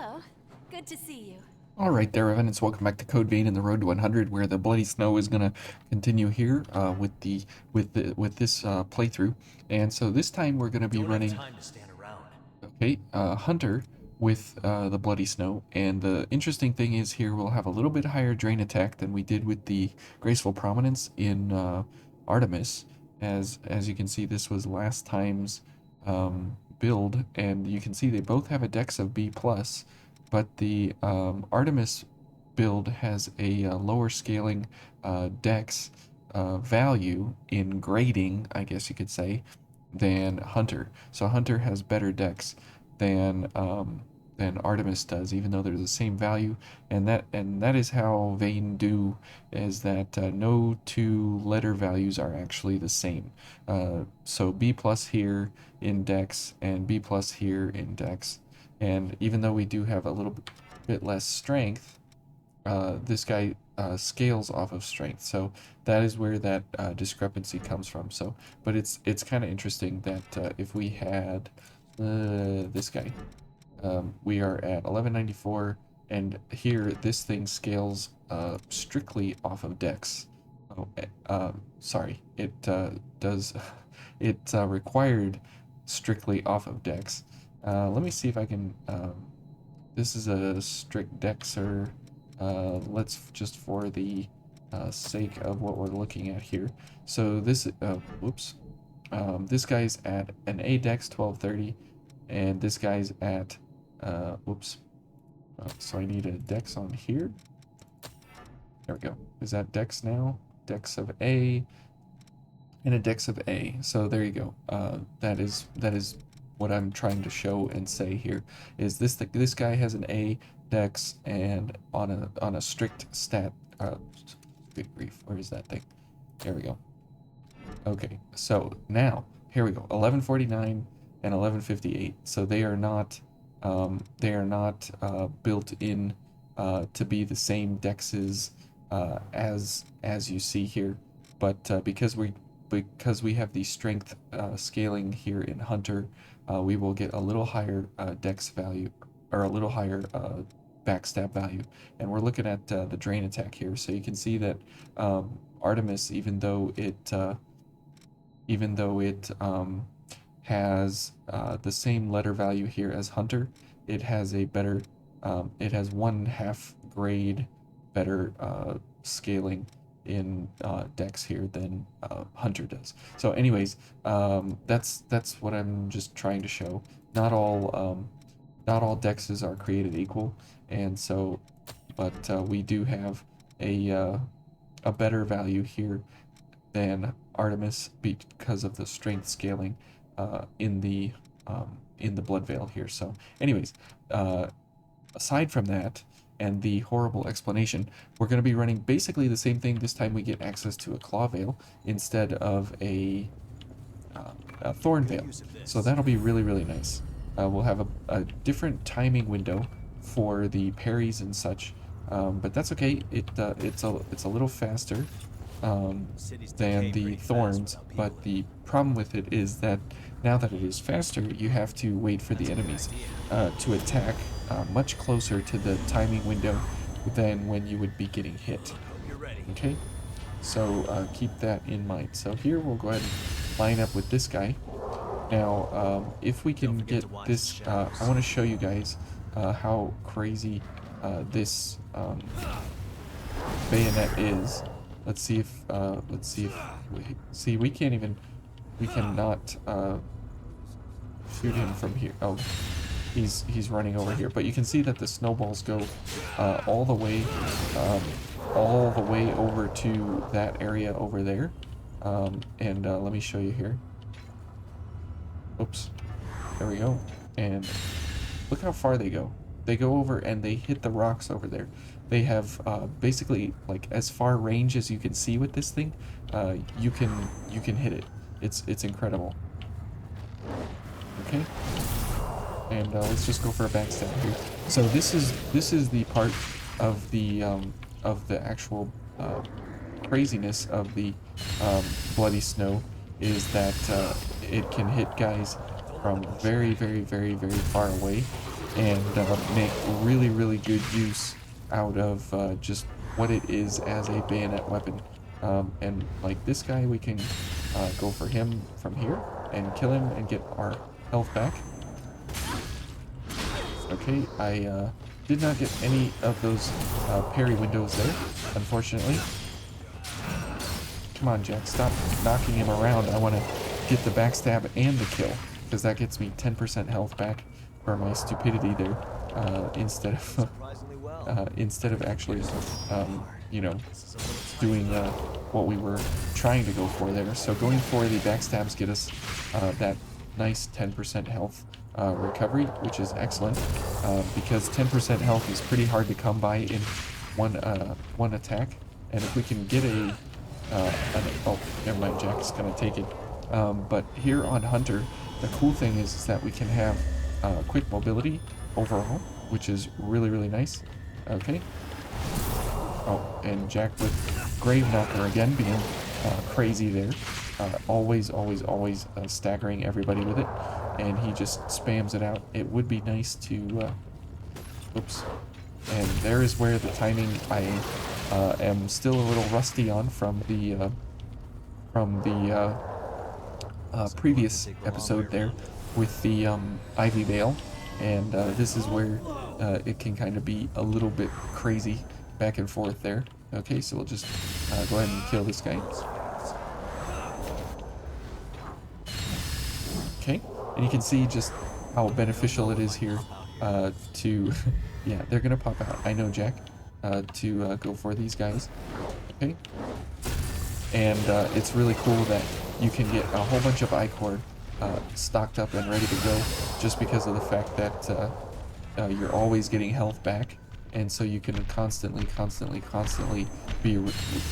Hello. Good to see you. All right, there, Revenants. Welcome back to Code Vein and the Road to 100, where the Bloody Snow is gonna continue here with this playthrough. And so this time we're gonna be running Hunter with the Bloody Snow. And the interesting thing is here we'll have a little bit higher drain attack than we did with the Graceful Prominence in Artemis. As you can see, this was last time's build, and you can see they both have a dex of B plus. But the Artemis build has a lower scaling dex value in grading, I guess you could say, than Hunter. So Hunter has better dex than Artemis does, even though they're the same value. And that is how Vane do, is that no two letter values are actually the same. So B plus here in dex and B plus here in dex. And even though we do have a little bit less strength, this guy scales off of strength. So that is where that discrepancy comes from. So, but it's kind of interesting that if we had this guy, we are at 1194, and here this thing scales strictly off of dex. Oh, sorry, it does. It required strictly off of dex. Let me see if I can, this is a strict dexer. Let's just for the sake of what we're looking at here. So this, whoops, this guy's at an A dex 1230, and this guy's at, whoops, so I need a dex on here. There we go. Is that dex now? Dex of A and a dex of A. So there you go. That is what I'm trying to show and say here, is this guy has an A dex and on a strict stat. Good grief, where is that thing? There we go. Okay, so now here we go. 1149 and 1158. So they are not built in to be the same dexes as you see here, but because we have the strength scaling here in Hunter, we will get a little higher dex value, or a little higher backstab value. And we're looking at the drain attack here, so you can see that Artemis, even though it has the same letter value here as Hunter, it has a better, it has 1/2 grade better scaling in dex here than Hunter does. So anyways, that's what I'm just trying to show. Not all dexes are created equal, and so, but we do have a better value here than Artemis because of the strength scaling in the blood veil here. So anyways, aside from that and the horrible explanation, we're going to be running basically the same thing. This time we get access to a claw veil instead of a thorn veil, so that'll be really nice. We'll have a different timing window for the parries and such, but that's okay. It's a little faster than the thorns, but the problem with it is that now that it is faster, you have to wait for the enemies to attack much closer to the timing window than when you would be getting hit. Okay, so keep that in mind. So here we'll go ahead and line up with this guy. Now, if we can get this, I want to show you guys how crazy this bayonet is. Let's see if we can't even, we cannot shoot him from here. Oh, he's running over here, but you can see that the snowballs go all the way over to that area over there. And let me show you here. Oops, there we go. And look how far they go. They go over and they hit the rocks over there. They have basically, like, as far range as you can see with this thing. You can hit it. It's incredible. Okay, and let's just go for a backstab here. So this is the part of the actual craziness of the Bloody Snow, is that it can hit guys from very far away, and make really good use out of just what it is as a bayonet weapon. And like this guy, we can go for him from here and kill him and get our health back. Okay, I did not get any of those parry windows there, unfortunately. Come on, Jack, stop knocking him around. I want to get the backstab and the kill, because that gets me 10% health back for my stupidity there, instead of actually, you know, doing what we were trying to go for there. So going for the backstabs get us that nice 10% health recovery, which is excellent, because 10% health is pretty hard to come by in one attack. And if we can get oh, never mind, Jack's gonna take it. But here on Hunter, the cool thing is that we can have quick mobility overall, which is really nice. Okay. Oh, and Jack with Grave Knocker again being crazy there. Always staggering everybody with it. And he just spams it out. It would be nice to... oops. And there is where the timing I am still a little rusty on from the previous episode there with the Ivy Veil. And this is where it can kind of be a little bit crazy back and forth there. Okay, so we'll just go ahead and kill this guy. Okay, and you can see just how beneficial it is here to... yeah, they're gonna pop out. I know, Jack. To go for these guys. Okay. And it's really cool that you can get a whole bunch of ichor stocked up and ready to go just because of the fact that you're always getting health back. And so you can constantly be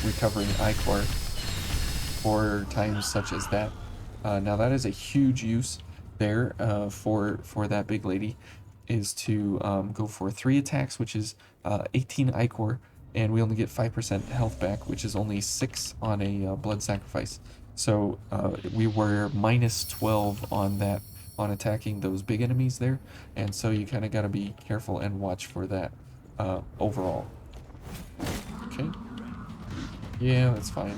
recovering ichor for times such as that. Now that is a huge use there for that big lady, is to go for 3 attacks, which is 18 ichor, and we only get 5% health back, which is only 6 on a blood sacrifice. So we were minus 12 on that, on attacking those big enemies there, and so you kind of got to be careful and watch for that overall. Okay. Yeah, that's fine.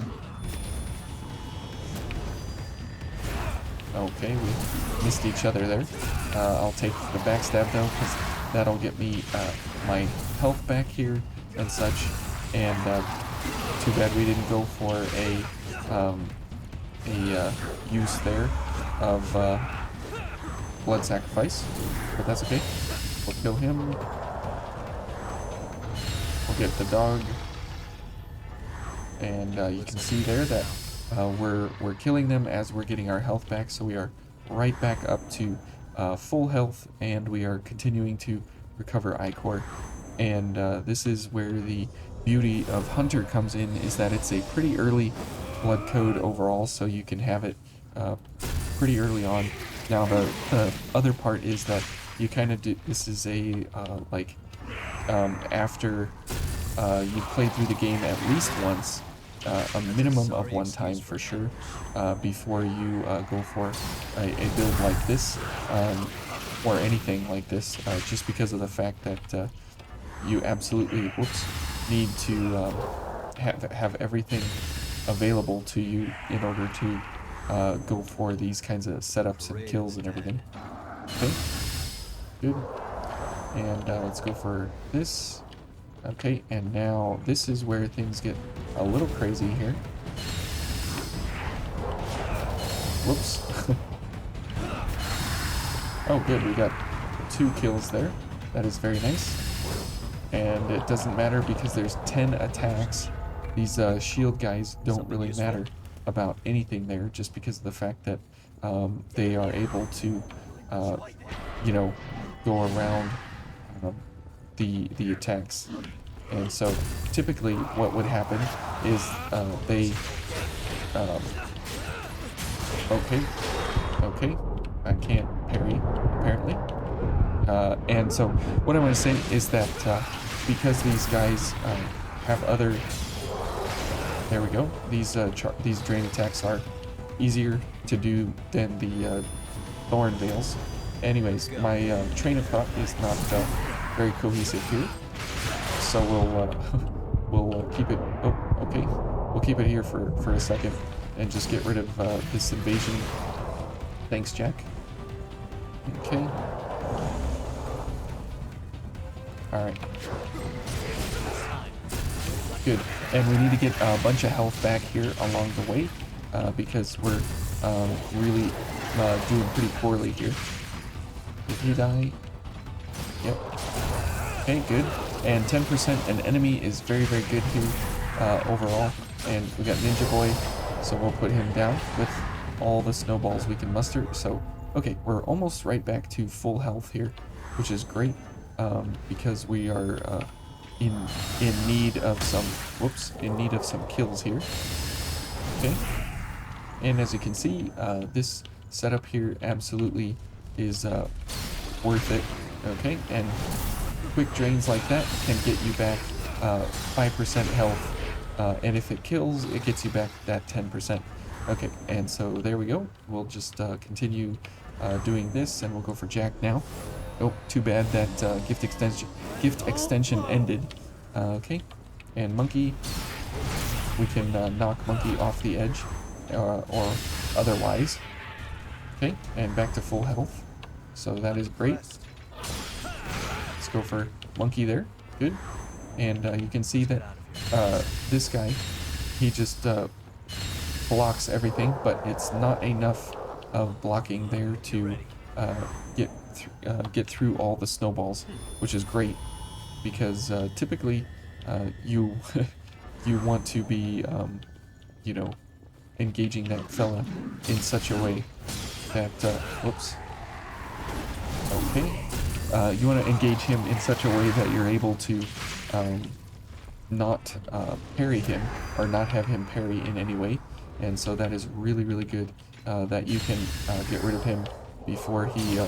Okay, we missed each other there. I'll take the backstab though, because that'll get me my health back here and such. And too bad we didn't go for a use there of blood sacrifice, but that's okay. We'll kill him. We'll get the dog, and you can see there that we're killing them as we're getting our health back, so we are right back up to full health, and we are continuing to recover ichor. And this is where the beauty of Hunter comes in, is that it's a pretty early blood code overall, so you can have it pretty early on. Now the other part is that you kind of do, this is a like after you play through the game at least once, a minimum of 1 time for sure, before you go for a build like this, or anything like this, just because of the fact that you absolutely need to have everything available to you in order to go for these kinds of setups and kills and everything. Okay, good. And let's go for this. Okay, and now this is where things get a little crazy here. Whoops. Oh, good, we got 2 kills there. That is very nice. And it doesn't matter because there's 10 attacks. These shield guys don't really matter about anything there, just because of the fact that they are able to, you know, go around the attacks. And so typically what would happen is they okay, I can't parry apparently, and so what I want to say is that because these guys have other, there we go, these drain attacks are easier to do than the thorn veils. anyways, my train of thought is not very cohesive here. So we'll keep it. Oh, okay. We'll keep it here for a second and just get rid of this invasion. Thanks, Jack. Okay. All right. Good. And we need to get a bunch of health back here along the way because we're really doing pretty poorly here. Did he die? Yep. Okay, good. And 10% an enemy is very, very good here overall. And we got Ninja Boy, so we'll put him down with all the snowballs we can muster. So, okay, we're almost right back to full health here, which is great because we are in need of some kills here. Okay. And as you can see, this setup here absolutely is worth it. Okay, and quick drains like that can get you back 5% health, and if it kills, it gets you back that 10%. Okay, and so there we go. We'll just continue doing this, and we'll go for Jack now. Oh, too bad that gift extension ended. Okay, and Monkey, we can knock Monkey off the edge, or otherwise. Okay, and back to full health. So that is great. Let's go for Monkey there. Good. And you can see that this guy, he just blocks everything, but it's not enough of blocking there to get through all the snowballs, which is great because typically you you want to be you know, engaging that fella in such a way that whoops. Okay. You want to engage him in such a way that you're able to not parry him or not have him parry in any way, and so that is really, really good that you can get rid of him before he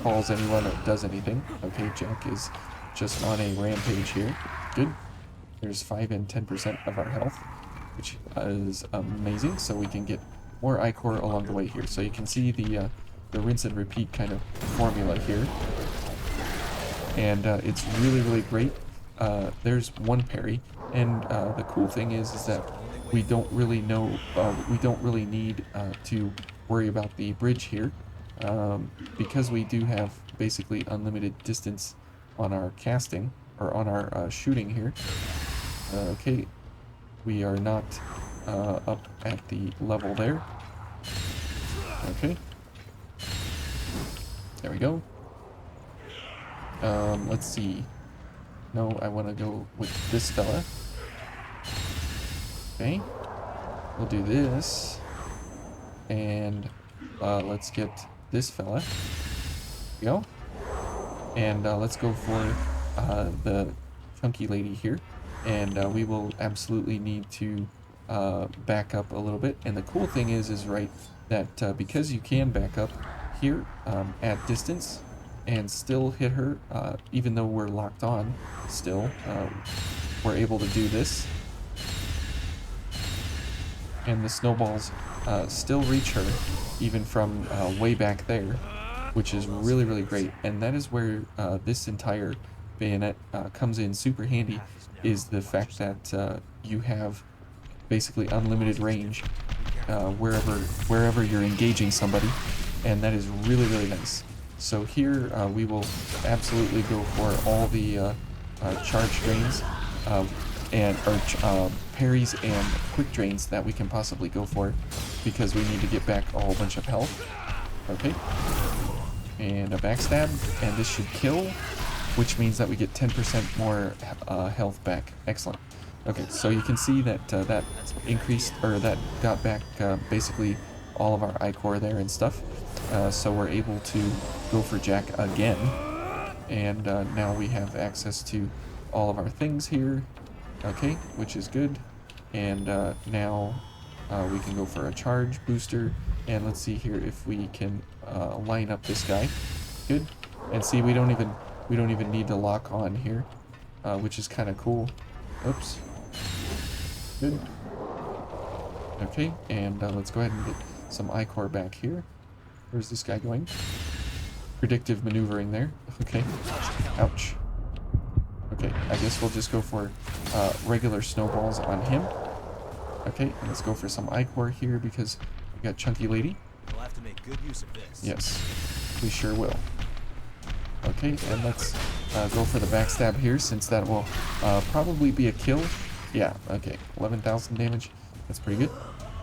calls anyone or does anything. Okay, Jack is just on a rampage here. Good. There's 5 and 10% of our health, which is amazing, so we can get more ichor along the way here. So you can see the rinse and repeat kind of formula here, and it's really, really great. There's one parry, and the cool thing is that we don't really need to worry about the bridge here because we do have basically unlimited distance on our casting or on our shooting here. Okay, we are not up at the level there. Okay, there we go. Let's see. No, I want to go with this fella. Okay, we'll do this, and let's get this fella. There we go. And let's go for the chunky lady here, and we will absolutely need to back up a little bit. And the cool thing is right, that because you can back up here at distance and still hit her, even though we're locked on still, we're able to do this. And the snowballs still reach her even from way back there, which is really, really great. And that is where this entire bayonet comes in super handy, is the fact that you have basically unlimited range wherever you're engaging somebody, and that is really, really nice. So here we will absolutely go for all the charge drains and parries and quick drains that we can possibly go for, because we need to get back a whole bunch of health. Okay, and a backstab, and this should kill, which means that we get 10% more health back. Excellent. Okay, so you can see that that increased, or that got back basically all of our ichor there and stuff. So we're able to go for Jack again, and now we have access to all of our things here. Okay, which is good. And now we can go for a charge booster, and let's see here if we can line up this guy. Good. And see, we don't even need to lock on here, which is kind of cool. Oops. Good. Okay, and let's go ahead and get some ichor back here. Where's this guy going? predictive maneuvering there. Okay. Ouch. Okay, I guess we'll just go for regular snowballs on him. Okay, and let's go for some ichor here because we got Chunky Lady. We'll have to make good use of this. Yes, we sure will. Okay, and let's go for the backstab here since that will probably be a kill. Yeah, okay, 11,000 damage. That's pretty good.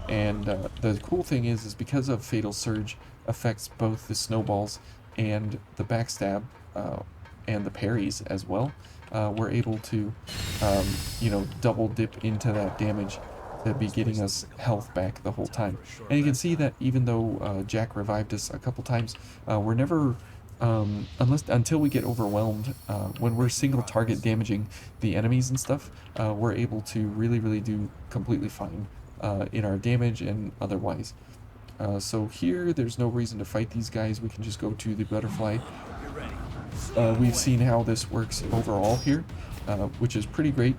And the cool thing is because of Fatal Surge affects both the snowballs and the backstab and the parries as well, we're able to, you know, double dip into that damage to be getting us health back the whole time. And you can see that even though Jack revived us a couple times, we're never, until we get overwhelmed, when we're single target damaging the enemies and stuff, we're able to really do completely fine in our damage and otherwise. So here, there's no reason to fight these guys. We can just go to the butterfly. We've seen how this works overall here, which is pretty great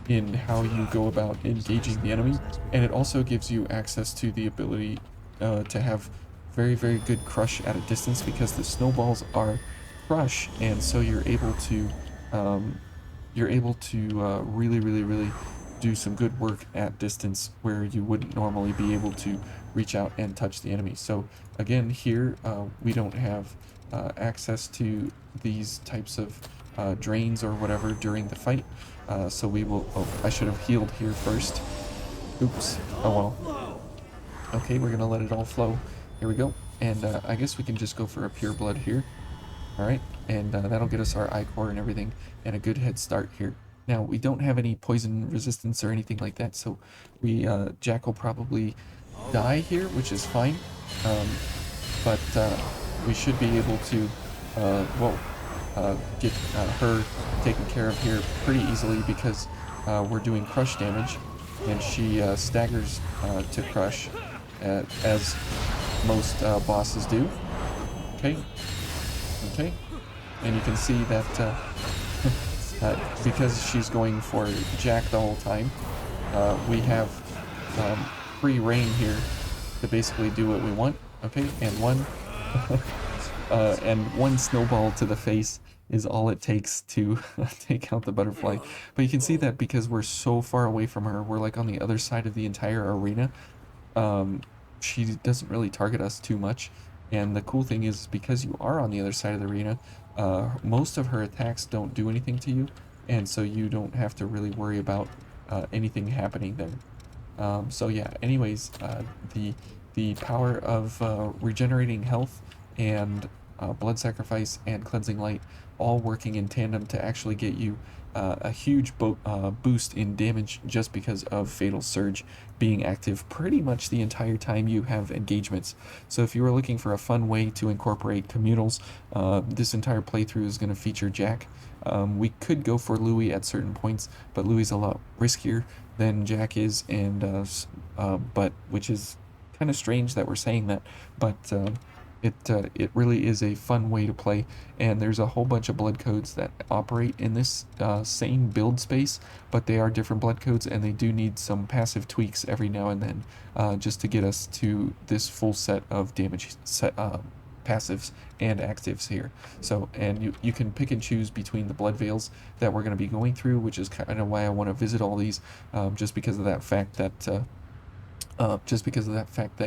in how you go about engaging the enemy, and it also gives you access to the ability to have very good crush at a distance because the snowballs are crush, and so you're able to really do some good work at distance where you wouldn't normally be able to reach out and touch the enemy. So again, here we don't have access to these types of drains or whatever during the fight, so we will, oh, I should have healed here first. Oops. Oh well. Okay, we're gonna let it all flow. Here we go. And I guess we can just go for a pure blood here. Alright, and that'll get us our ichor and everything, and a good head start here. Now, we don't have any poison resistance or anything like that, so we, Jack will probably die here, which is fine. But we should be able to, get her taken care of here pretty easily because we're doing crush damage, and she staggers to crush, as most bosses do. Okay. Okay. And you can see that because she's going for Jack the whole time, we have free reign here to basically do what we want. Okay, and one snowball to the face is all it takes to take out the butterfly. But you can see that because we're so far away from her, we're like on the other side of the entire arena, she doesn't really target us too much. And the cool thing is, because you are on the other side of the arena, most of her attacks don't do anything to you, and so you don't have to really worry about anything happening there. So yeah, anyways, the power of regenerating health and blood sacrifice and cleansing light all working in tandem to actually get you a huge boost in damage just because of Fatal Surge being active pretty much the entire time you have engagements. So if you were looking for a fun way to incorporate communals, this entire playthrough is going to feature Jack. We could go for Louis at certain points, but Louis is a lot riskier than Jack is, and but which is kind of strange that we're saying that, but it really is a fun way to play, and there's a whole bunch of blood codes that operate in this same build space, but they are different blood codes, and they do need some passive tweaks every now and then just to get us to this full set of damage passives and actives here. So, and you can pick and choose between the blood veils that we're going to be going through, which is kind of why I want to visit all these, just because of that fact that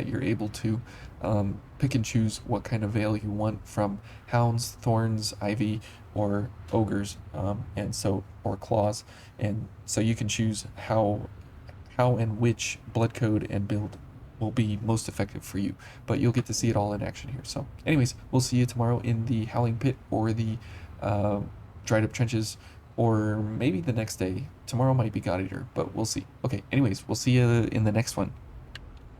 you're able to pick and choose what kind of veil you want from hounds, thorns, ivy, or ogres, or claws, and so you can choose how and which blood code and build will be most effective for you, but you'll get to see it all in action here. So anyways, we'll see you tomorrow in the Howling Pit or the dried up trenches, or maybe the next day. Tomorrow might be God Eater, but we'll see. Okay, anyways, we'll see you in the next one.